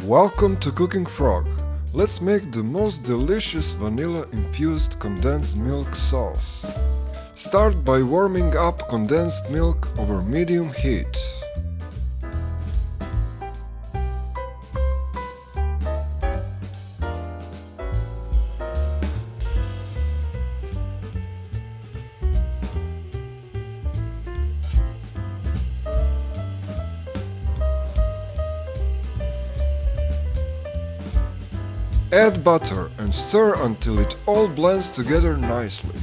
Welcome to Cooking Frog. Let's make the most delicious vanilla-infused condensed milk sauce. Start by warming up condensed milk over medium heat. Add butter and stir until it all blends together nicely.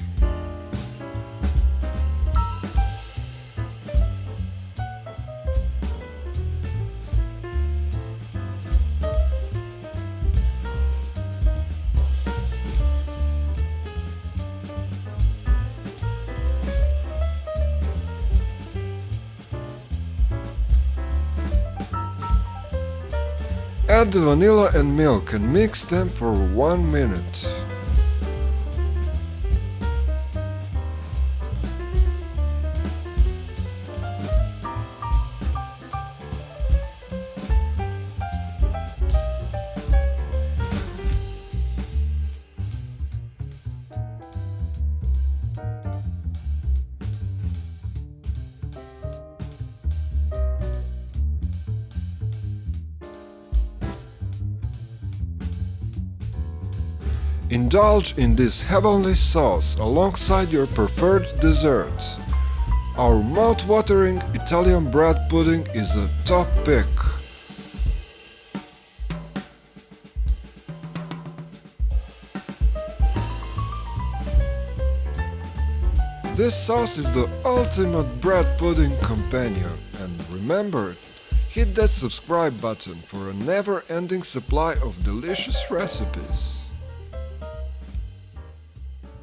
Add the vanilla and milk and mix them for 1 minute. Indulge in this heavenly sauce alongside your preferred dessert. Our mouth-watering Italian bread pudding is a top pick. This sauce is the ultimate bread pudding companion, and remember, hit that subscribe button for a never-ending supply of delicious recipes.